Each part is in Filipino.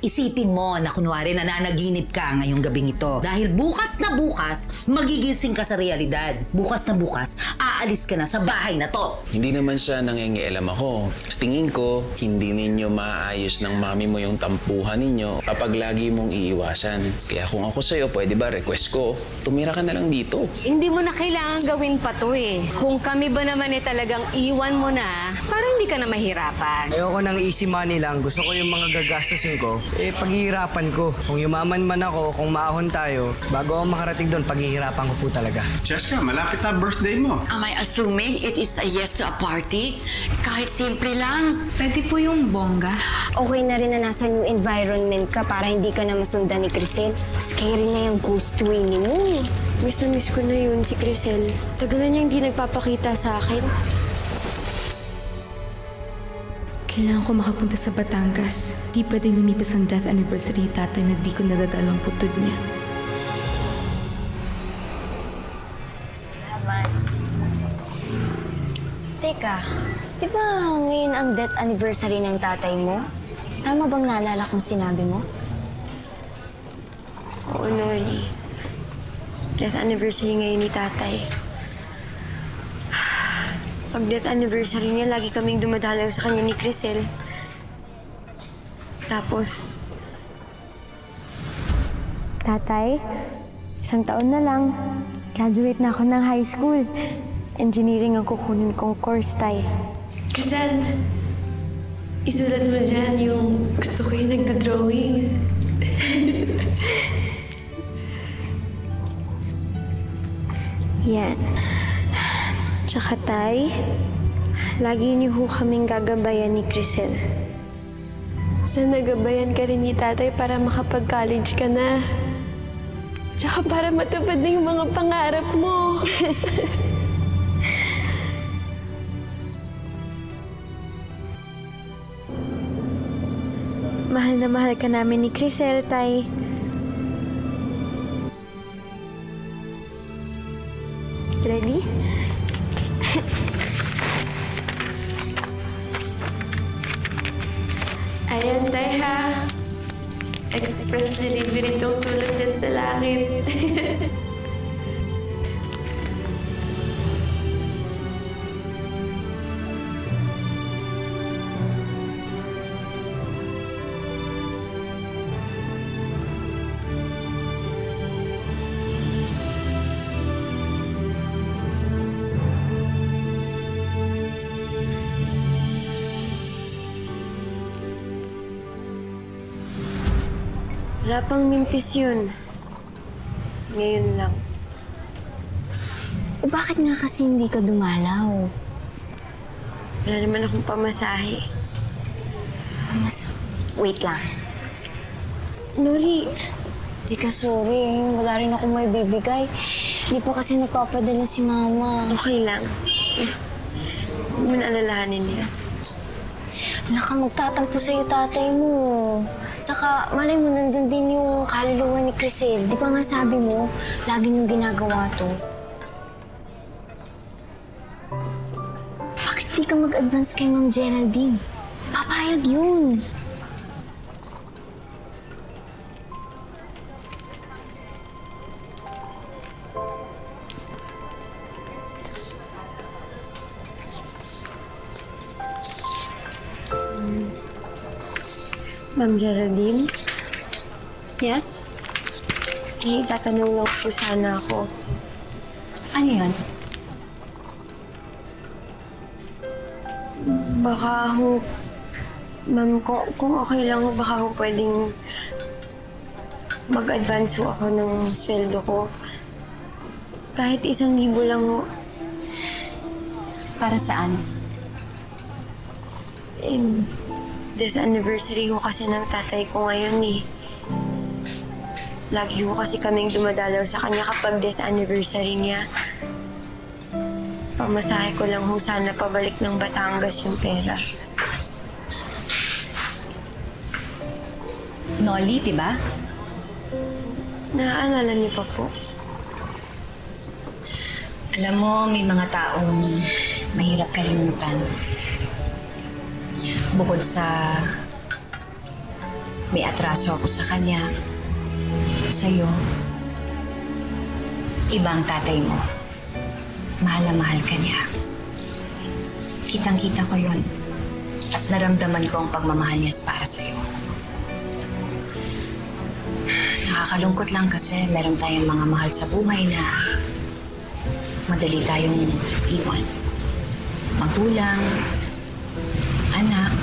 Isipin mo na kunwari nananaginip ka ngayong gabing ito. Dahil bukas na bukas, magigising ka sa realidad. Bukas na bukas, aalis ka na sa bahay na to. Hindi naman siya nangingialam ako. Sa tingin ko, hindi ninyo maayos ng mami mo yung tampuhan ninyo kapag lagi mong iiwasan. Kaya kung ako sa'yo, pwede ba request ko, tumira ka na lang dito. Hindi mo na kailangan gawin pa to eh. Kung kami ba naman talagang iwan mo na, para hindi ka na mahirapan. Ayoko ng easy money lang. Gusto ko yung mga gagastusin ko, paghihirapan ko. Kung yumaman man ako, kung maahon tayo, bago ako makarating doon, paghihirapan ko po talaga. Jessica, malapit na birthday mo. Am I assuming it is a yes to a party? Kahit simple lang. Pwede po yung bongga. Okay na rin na nasa new environment ka para hindi ka na masundan ni Crisel. Scary na yung ghost twinning mo. Miss na miss ko na yun si Crisel. Tagal na niya hindi nagpapakita sa akin. Kailangan ko makapunta sa Batangas. Di pwedeng lumipas ang death anniversary ni tatay na di ko nadadalo ang putod niya. Laban. Teka, di ba ngayon ang death anniversary ng tatay mo? Tama bang naalala kong sinabi mo? Oo, Noli. Death anniversary ngayon ni tatay. Pag death anniversary niya, lagi kaming dumadalaw sa kanya ni Crisel. Tapos... Tatay, 1 taon na lang. Graduate na ako ng high school. Engineering ang kukunin kong course, tay. Crisel, isulat mo dyan yung gusto ko yung nagdodrawing. Yan. Tsaka, tay, lagi niyo ho kaming gagabayan ni Crisel. Sana gabayan ka rin ni tatay para makapag-college ka na. Tsaka para matupad na yung mga pangarap mo. Mahal na mahal ka namin ni Crisel, tay. Ready? Ayan, tay, ha? Express delivery itong sulat yan sa langit. Wala pang mintis yun. Ngayon lang. Bakit nga kasi hindi ka dumalaw? Wala naman akong pamasahe. Wait lang. Nori, Di ka sorry. Wala rin ako may bibigay. Di pa kasi nagpapadala si Mama. okay lang. Huwag mo na alalahanin niya. Wala ka magtatampo sa'yo tatay mo. Saka, malay mo, nandun din yung kaluluwa ni Crisel. Di ba nga sabi mo, lagi nung ginagawa to? Bakit di ka mag-advance kay Ma'am Geraldine? Papayag yun. Ma'am Geraldine? Yes? Tatanong lang po sana ako. Ano yun? Baka ho... Ma'am, kung okay lang ho, baka ho pwedeng mag-advance ho ako ng sweldo ko. Kahit 1,000 lang ho. Para saan? Death anniversary ho kasi ng tatay ko ngayon eh. Lagi ho kasi kaming dumadalaw sa kanya kapag death anniversary niya. Pamasahe ko lang ho sana pabalik ng Batangas yung pera. Nolly, diba? Naaalala niyo pa po. Alam mo, may mga taong mahirap kalimutan. Bukod sa may atraso ako sa kanya. Sa'yo, ibang tatay mo. Mahal na mahal ka niya. Kitang-kita ko yon at naramdaman ko ang pagmamahal niya para sa'yo. Nakakalungkot lang kasi meron tayong mga mahal sa buhay na madali tayong iwan. Magulang, anak.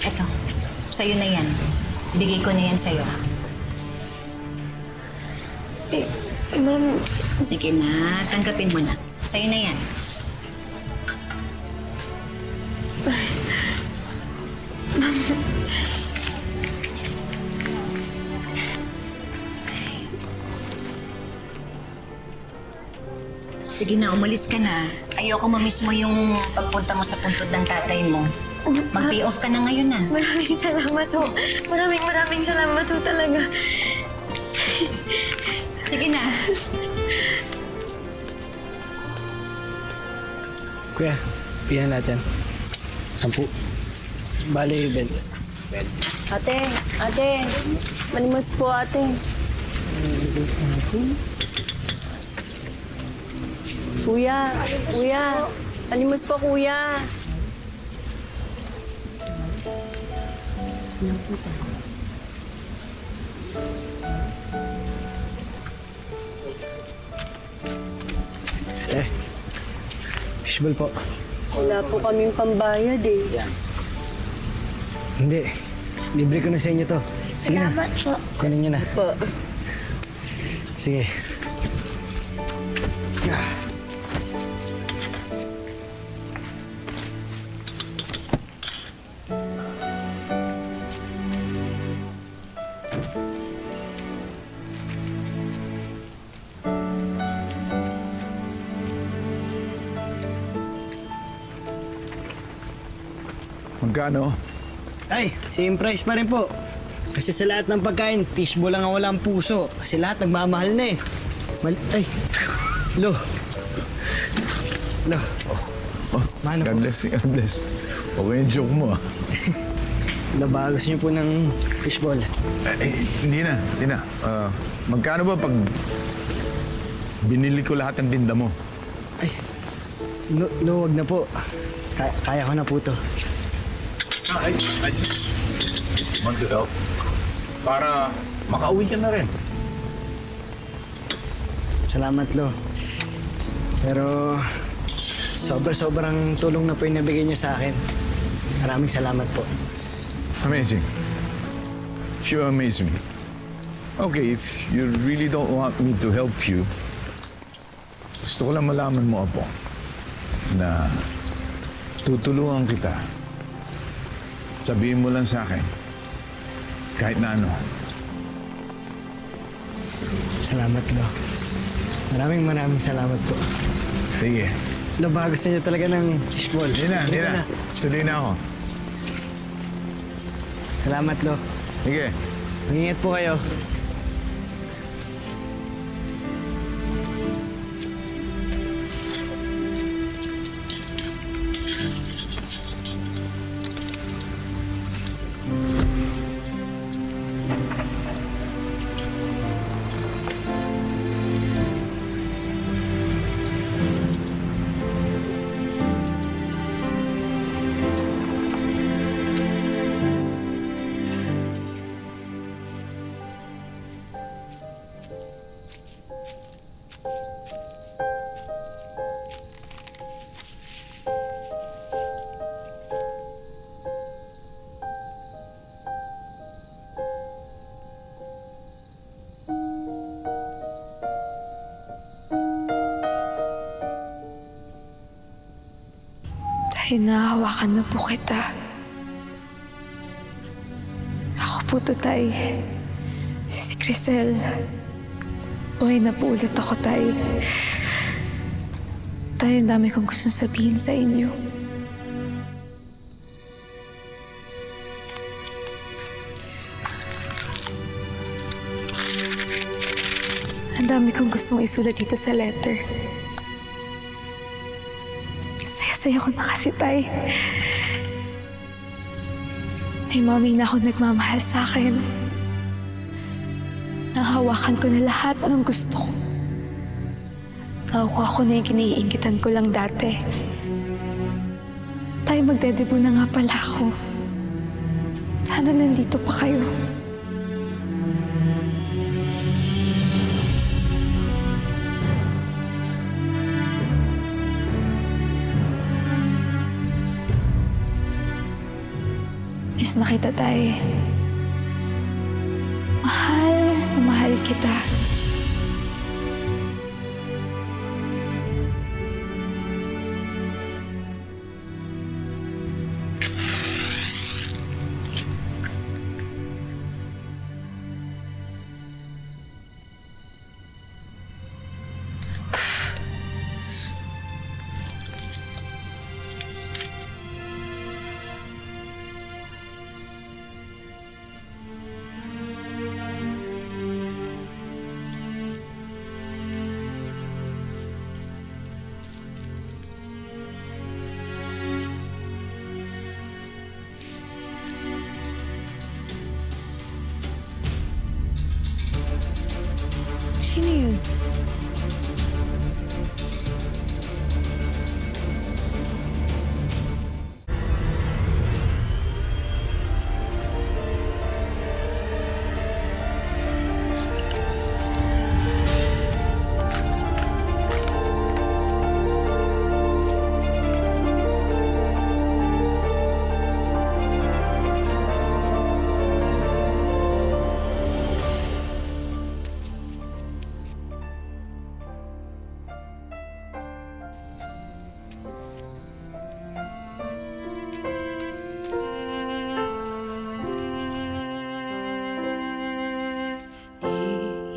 Eto, sa'yo na yan. Bigay ko na yan sa'yo. Ma'am, Sige na, tanggapin mo na. Sa'yo na yan. Sige na, umalis ka na. Ayoko mamiss mo yung pagpunta mo sa puntod ng tatay mo. Mag-pay off ka na ngayon na. maraming salamat ho. Maraming salamat ho talaga. Sige na. Kuya, pihan natin. 10. Bale, 20. Ate, malimos po ate. Kuya, malimos po kuya. Fishball po. Wala po kaming pambayad eh. Hindi. Libre ko na sa inyo to. Sige na. po. Kunin niyo na. Po. Sige. Magkano? Ay, same price pa rin po. Kasi sa lahat ng pagkain, fishball lang ang walang puso. Kasi lahat nagmamahal na eh. Ay, Lo. Mano God po? bless, God bless. Okay yung joke mo ah. Lo, baka gusto niyo po ng fishball. Hindi na. Magkano ba pag binili ko lahat ng tinda mo? Lo, wag na po. Kaya ko na po to. I just want to help. Para makauwi ka na rin. Salamat, Lo. Pero sobrang tulong na po yung nabigay niyo sa akin. Maraming salamat po. Amazing. You amaze me. Okay, if you really don't want me to help you, gusto ko lang malaman mo, Apo, na tutulungan kita. Sabihin mo lang sa akin, kahit na ano. Salamat, Lo. Maraming salamat po. Sige. Lo, baka gusto niyo talaga ng fishball. Hindi na. Tuloy na ako. Salamat, Lo. Sige. Mag-ingat po kayo. Hinahawakan na po kita. Ako po to, Tay. Si Crisel. Buhay na po ulit ako, Tay. Tay, ang dami kong gustong sabihin sa inyo. dami kong gustong isulat dito sa letter. Saya-saya ko na kasi, Tay. May mami na ako nagmamahal sa akin. Nahawakan ko na lahat ng gusto ko. Nakuha ko na yung kiniingitan ko lang dati. Tay, magdedebut na nga pala ako. Sana nandito pa kayo. Miss na kita, Tay. Mahal na mahal kita. Sino yun?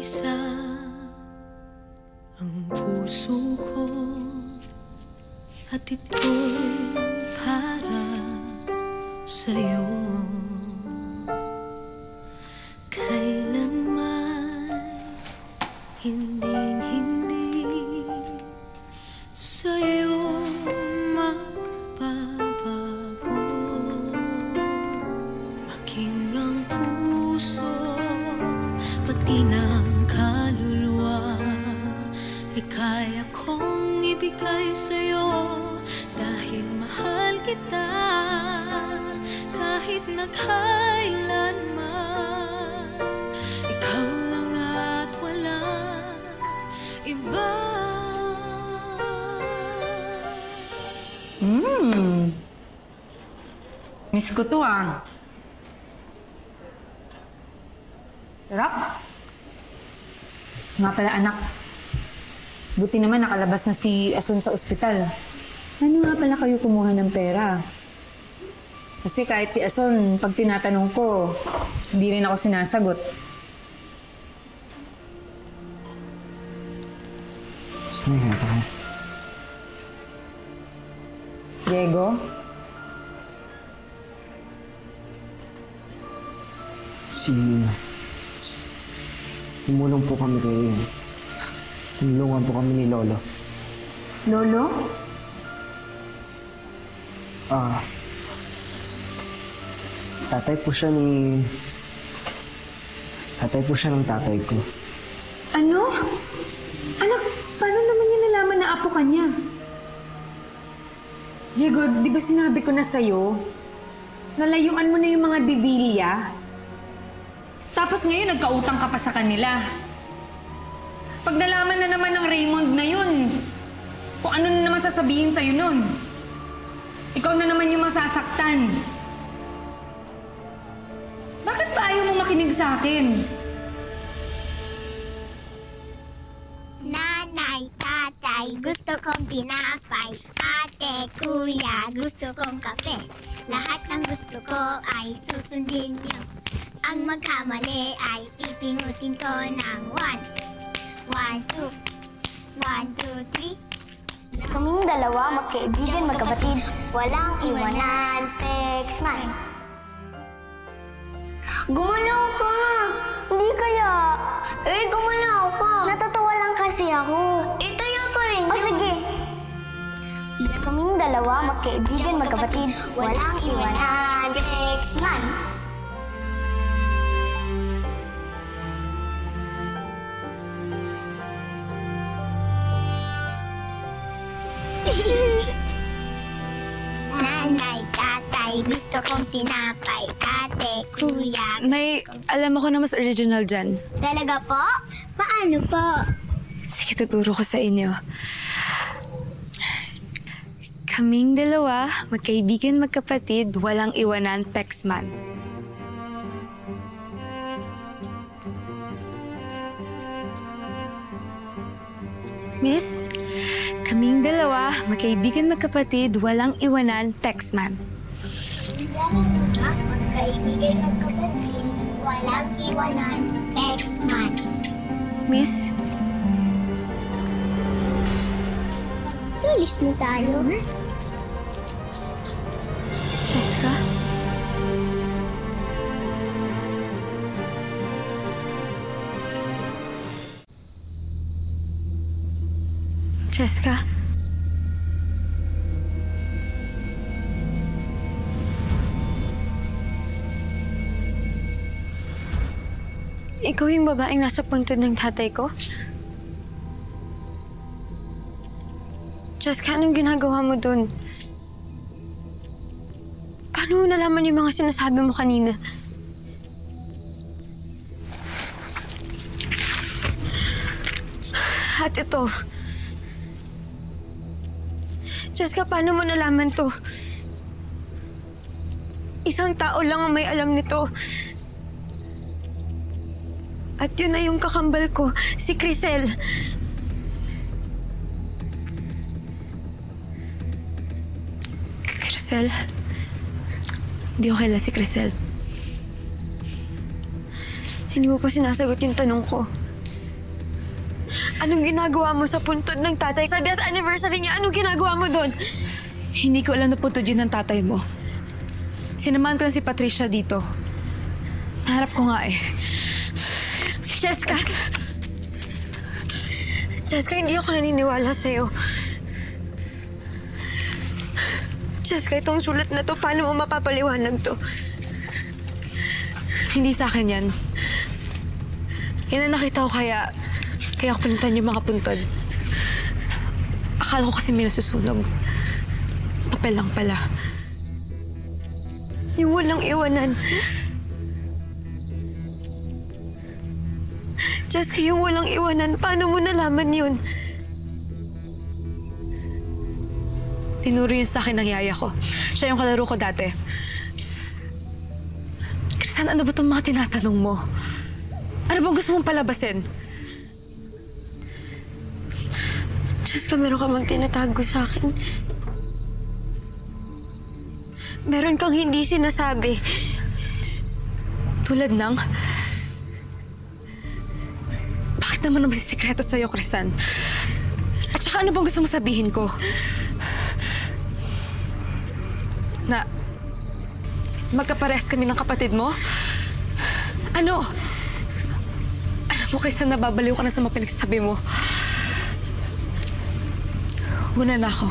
Isa ang puso ko at ito'y para sa'yo. Kailanman hinding-hindi sa'yo magbabago. Maging ang puso pati ng kaluluwa ay kaya kong ibigay sa'yo dahil mahal kita kahit na kailanman. Ikaw lang at walang iba. Miss ko to ah. Sarap. Nga pala anak, buti naman nakalabas na si Asun sa ospital. Ano nga pala kayo kumuha ng pera? Kasi kahit si Asun, pag tinatanong ko, hindi rin ako sinasagot. Sino yung ito? Diego? Tumulong po kami kayo. Tinulungan po kami ni Lolo. Lolo? Tatay po siya ng tatay ko. Ano? Anak, paano naman niya nalaman na apo ka niya? Diego, di ba sinabi ko na sa'yo? Nalayuan mo na yung mga Divilia? Tapos ngayon, nagkautang ka pa sa kanila. Pag nalaman na naman ng Raymond na yun, kung ano na naman sasabihin sa'yo nun, ikaw na naman yung masasaktan. Bakit ba ayaw mong makinig sa akin? Nanay, tatay, gusto kong tinapay. Ate, kuya, gusto kong kape. Lahat ng gusto ko ay susundin niyo. Ang magkamali ay pipingutin ko ng 1, 2, 3. Kaming dalawa, magkaibigan, magkapatid. Walang iwanan, fix mine. Gumalaw ka! Hindi kaya? Gumalaw ka! Natatawa kasi ako. Itayo pa rin. O sige. Kaming dalawa, magkaibigan, magkapatid, walang iwanan. Next man. Nanay, tatay, gusto kong tinapay. Ate, kuya. May alam ako na mas original dyan. Talaga po? Paano po? Sige, tuturo ko sa inyo. Kaming dalawa, magkaibigan, magkapatid, walang iwanan, Pexman. Miss, kaming dalawa, magkaibigan, magkapatid, walang iwanan, Pexman. Magkaibigan, magkapatid, walang iwanan, Pexman. Miss, tulis na tayo. Cheska? Cheska? Ikaw yung babaeng nasa puntod ng tatay ko? Cheska, anong ginagawa mo dun? Paano mo nalaman yung mga sinasabi mo kanina? At ito. Cheska, paano mo nalaman to? Isang tao lang ang may alam nito. At yun na yung kakambal ko, si Crisel. Crisel? Hindi ko kilala si Crisel. Hindi mo pa sinasagot yung tanong ko. Anong ginagawa mo sa puntod ng tatay? Sa death anniversary niya, anong ginagawa mo doon? Hindi ko alam na puntod yun ng tatay mo. Sinamahan ko lang si Patricia dito. Naharap ko nga eh. Cheska! Cheska, hindi ako naniniwala sa'yo. Cheska, itong sulat na to, paano mo mapapaliwanag to? Hindi sa akin yan. Yan ang nakita ko kaya ako pinuntan yung mga puntod. Akala ko kasi may nasusunog. Papel lang pala. Yung walang iwanan. Cheska, yung walang iwanan, paano mo nalaman yun? Tinuro yun sa akin ng yaya ko. Siya yung kalaro ko dati. Krisan, ano ba itong mga tinatanong mo? Ano ba gusto mong palabasin? Cheska, meron ka bang tinatago sa akin? Meron kang hindi sinasabi. Tulad ng... Bakit naman magsisikreto sa'yo, Krisan? At saka ano bang gusto mo sabihin ko? Na magkaparehas kami ng kapatid mo? Ano? Alam mo, Krisan, nababaliw ka na sa mga pinagsasabi mo. Una na ako.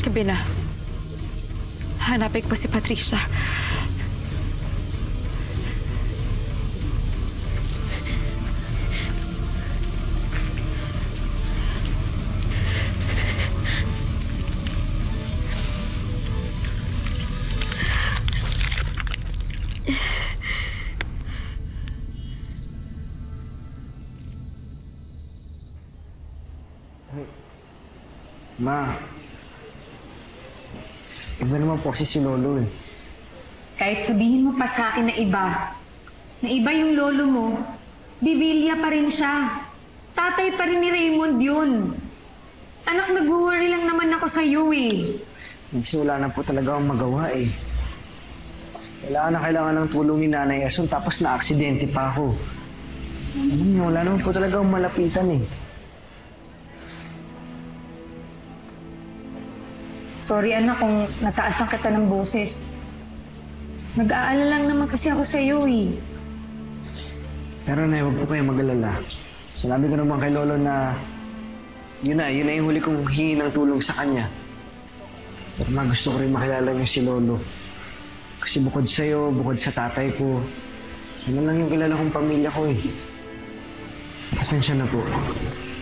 Gabi na. Hanapin ko si Patricia. Ma, iba naman po si Lolo eh. Kahit sabihin mo pa sa akin na iba yung lolo mo, Bibilya pa rin siya. Tatay pa rin ni Raymond yun. Anak, nag-worry lang naman ako sa'yo eh. Kasi wala na po talaga akong magawa eh. Kailangan ng tulong ni Nanay Asun tapos na-aksidente pa ako. Alam niyo, wala naman po talaga akong malapitan eh. Sorry anak kung nataasan kita ng boses. Nag-aalala lang naman kasi ako sa'yo eh. Pero Nay, huwag po kayong mag-alala. Sinabi ko naman kay Lolo na yun na yung huli kong hingi ng tulong sa kanya. Pero ma, gusto ko rin makilala niyo si Lolo. Kasi bukod sa'yo, bukod sa tatay ko, yun lang yung kilala kong pamilya ko eh. Pasensya na po.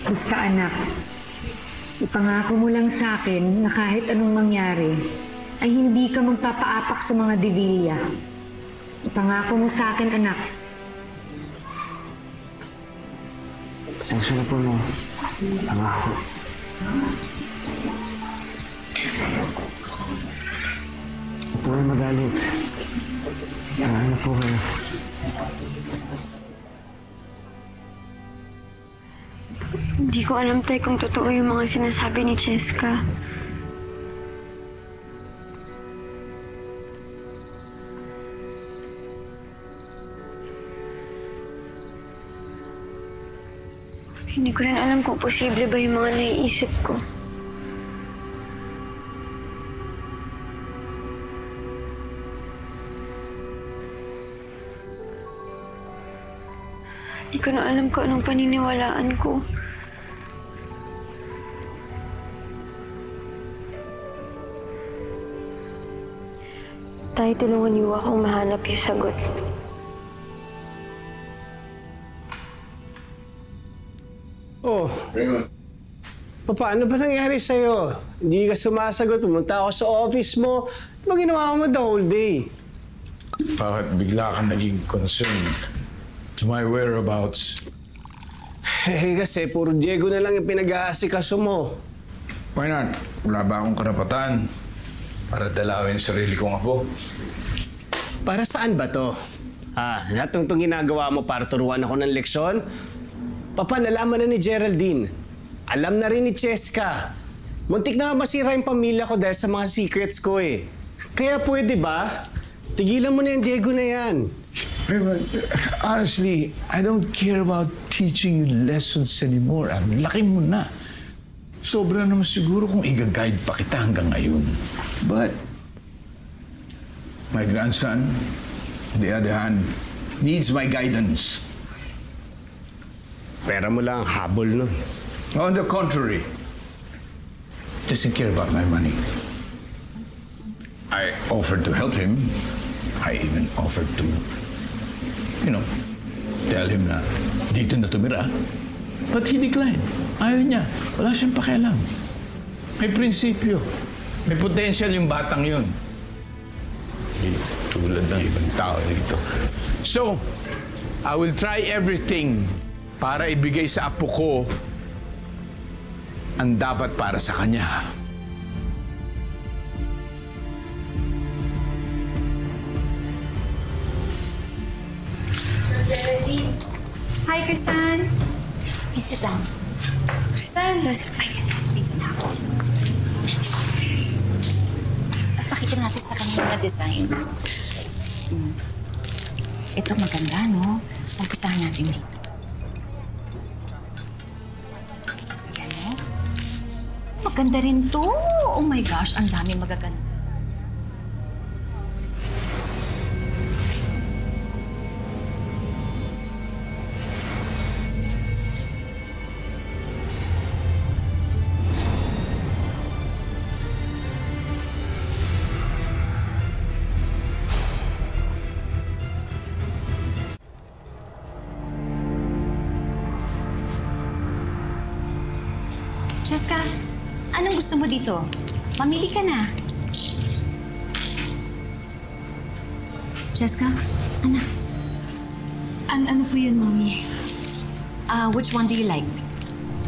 Basta anak, ipangako mo lang sa akin na kahit anong mangyari, ay hindi ka magpapaapak sa mga Divilia. Ipangako mo sa akin, anak. Pasensya na po, no. Pangako. Huwag po kayo magalit. Ano po kayo? Hindi ko alam, Tay, kung totoo yung mga sinasabi ni Cheska. Hindi ko rin alam kung posible ba yung mga naiisip ko. Hindi ko na alam kung anong paniniwalaan ko. Tay, tulungan niyo akong mahanap yung sagot. Oh. Paano ba nangyari sa'yo? Hindi ka sumasagot, pumunta ako sa office mo. Ano ba ginawa mo the whole day? Bakit bigla ka naging concerned to my whereabouts? Eh kasi puro Diego na lang yung pinag-aasikaso mo. Why not? Wala ba akong karapatan para dalawin yung sarili kong apo? Para saan ba to? Lahat ng itong ginagawa mo para turuan ako ng leksyon? Papa, nalaman na ni Geraldine. Alam na rin ni Cheska. Muntik na masira yung pamilya ko dahil sa mga secrets ko eh. Kaya pwede ba? Tigilan mo na yung Diego na yan. Honestly, I don't care about teaching you lessons anymore. Ang laki mo na. Sobra naman siguro kung i-guide pa kita hanggang ngayon. But my grandson, on the other hand, needs my guidance. Pera mo lang, habol nun. On the contrary, doesn't care about my money. I offered to help him. I even offered to, tell him na dito na tumira. But he declined. Ayaw niya. Wala siyang pakialam. May prinsipyo. May potential yung batang yun. Hindi tulad ng ibang tao dito. So, I will try everything para ibigay sa apo ko ang dapat para sa kanya. Geraldine. Hi, Krisan. Please sit down. Krisan. Dito na ako. Pakita natin sa kanya mga designs. Ito maganda, no? Umpisahan natin dito. Ayan, no? Maganda rin to. Oh my gosh, ang dami magaganda. Cheska, anong gusto mo dito? Pamili ka na. Cheska, anak. Ano po yun, Mommy? Which one do you like?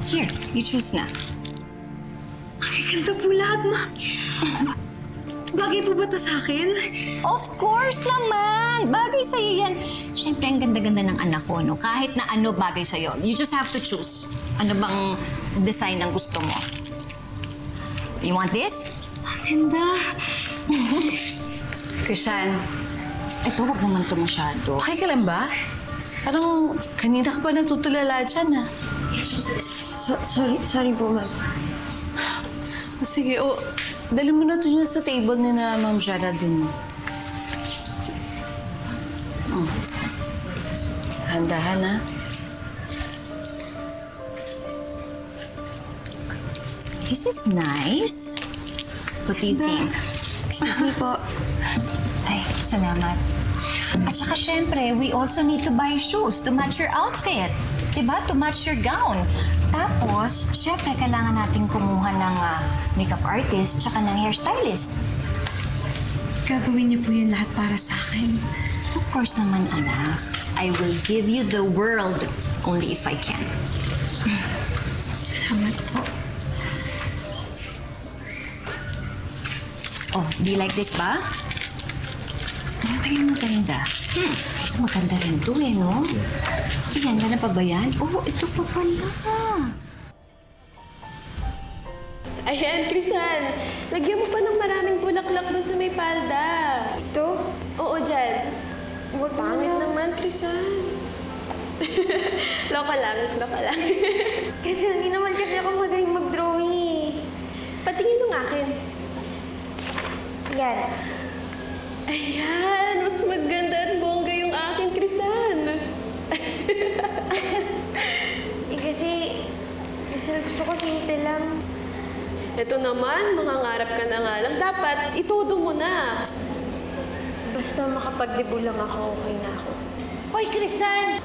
Here, you choose na. Magaganda po lahat, Mami. Bagay po ba to sa akin? Of course naman! Bagay sa'yo yan. Siyempre, ang ganda-ganda ng anak ko, no? Kahit na ano bagay sa'yo. You just have to choose. Ano bang design ang gusto mo? You want this? Ang ganda. Krishan, ito wag naman ito masyado. Okay ka lang ba? Parang kanina ka pa natutulala dyan, ah. Sorry po, ma'am. Sige, dali mo na ito dyan sa table ni na Ma'am Geraldine. Handahan, ha? This is nice. What do you think? Excuse me po. Ay, salamat. At saka syempre, we also need to buy shoes to match your outfit. Diba? To match your gown. Tapos, syempre, kailangan natin kumuha ng makeup artist tsaka ng hairstylist. Gagawin niyo po yun lahat para sa akin. Of course naman, anak. I will give you the world only if I can. Salamat po. Oh, do you like this ba? Ano kaya maganda? Ito maganda rin to eh, no? Ayan, ganda pa ba yan? Oh, ito pa pala. Ayan, Crisan. Lagyan mo pa ng maraming bulaklak dun sa may palda. Ito? Oo, dyan. Huwag pangit naman, Crisan. Loko lang. Kasi hindi naman kasi ako magaling mag-drawing eh. Patingin mo ng akin. Yan. Ayan, mas maganda at bongga yung aking Crisan. Kasi gusto ko simple lang. Ito naman, mangangarap ka na nga lang. Dapat, itudo mo na. Basta makapagdibo lang ako, okay na ako. Hoy, Crisan!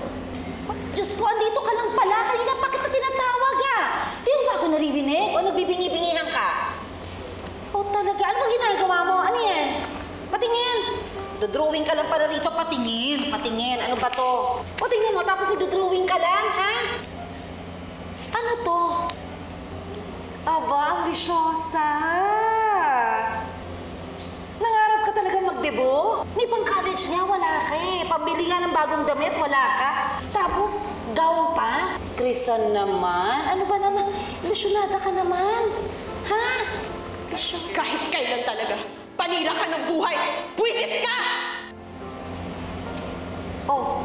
Diyos ko, andito ka lang pala. Kanina pa kita tinatawag Di mo ba ako naririnig? O nagbibingi-bingihan ka? Oh, talaga? Ano bang ginagawa mo? Ano yan? Patingin! Dodrawing ka lang para rito. Patingin. Ano ba to? O, tingnan mo. Tapos dodrawing ka lang, ha? Ano to? Aba, ambisyosa. Nangarap ka talaga magdebo? May pang-college niya, wala ka eh. Pambili nga ng bagong damit, wala ka. Tapos, gown pa? Crisan naman. Ano ba naman? Ilusyonada ka naman. Ha? Ambisyosa. Kahit kailan talaga, panira ka ng buhay. Buwisit ka! Oh,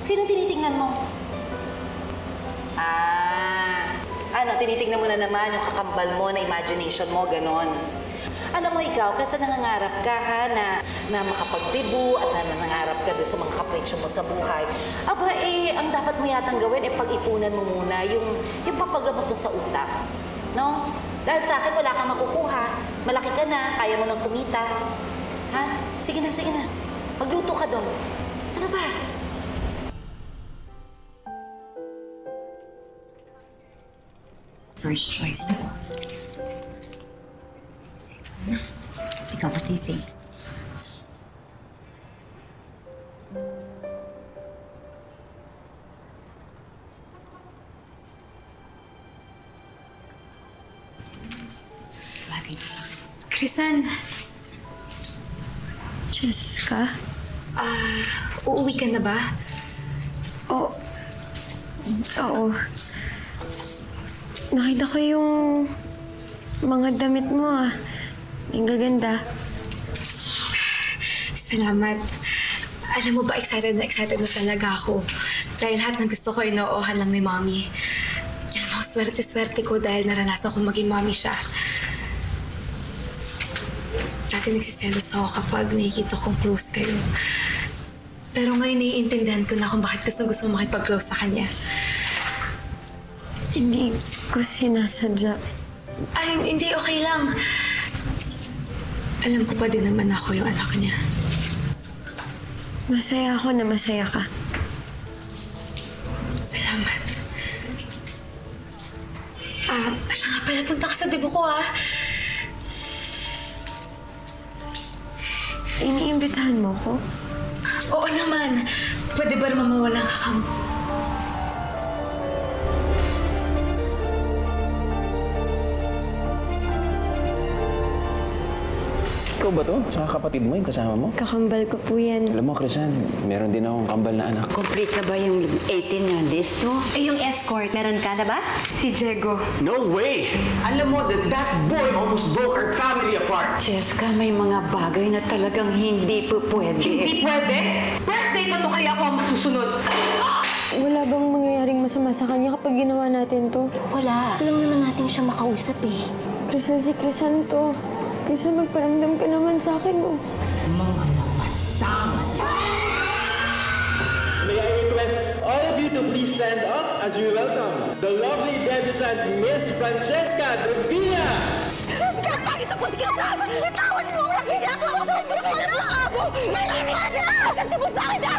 sino tinitingnan mo? Ano, tinitingnan mo na naman yung kakambal mo na imagination mo, ganon. Alam mo ikaw, kasi nangangarap ka ha, na makapagdibu at nangangarap ka doon sa mga kapritsyo mo sa buhay. Aba ang dapat mo yatang gawin pag-ipunan mo muna yung papagamot mo sa utak. No? Dahil sa akin, wala kang makukuha. Malaki ka na, kaya mo nang kumita. Ha? Sige na. Magluto ka doon. Ano ba? First choice. Ikaw, what do you think? Bagay ito sa akin. Crisan! Jessica? Uuwi ka na ba? Oo. Nakita ko yung mga damit mo Ang gaganda. Salamat. Alam mo ba, excited na talaga ako. Dahil lahat ng gusto ko, inoohan lang ni Mommy. Yan mo, swerte-swerte ko dahil naranasan kong maging Mommy siya. Dati nagsiselos ako kapag nakikita kong close kayo. Pero ngayon naiintindihan ko na kung bakit gusto makipag-close sa kanya. Hindi ko sinasadya. Ay, hindi, okay lang. Alam ko pa din naman ako yung anak niya. Masaya ako na masaya ka. Salamat. Siya nga pala, punta ka sa debo ko, Iniimbitahan mo ko? Oo naman. Pwede ba naman mawalang kakam? Ikaw ba to? Tsaka kapatid mo yung kasama mo? Kakambal ko po yan. Alam mo, Crisan, meron din akong kambal na anak. Complete na ba yung 18 na list mo? Yung escort, meron ka na ba? Si Diego. No way! Alam mo that boy almost broke our family apart. Jessica, may mga bagay na talagang hindi po pwede. Hindi pwede? Birthday ko to kaya ako ang masusunod. Wala bang mangyayaring masama sa kanya kapag ginawa natin to? Wala. Gusto lang naman natin siya makausap eh. Crisan, si Crisan to. Crisan, magparamdam ka naman sa akin, Mga napastama. May I request all of of you to please stand up as we welcome the lovely debutant Miss Francesca Davina. Jessica, bakit ako si Kristal? Itawan mo! Hindi ako! Sorry ko na kailan ng abo! May nangyari na! Ganti mo sa akin, ha?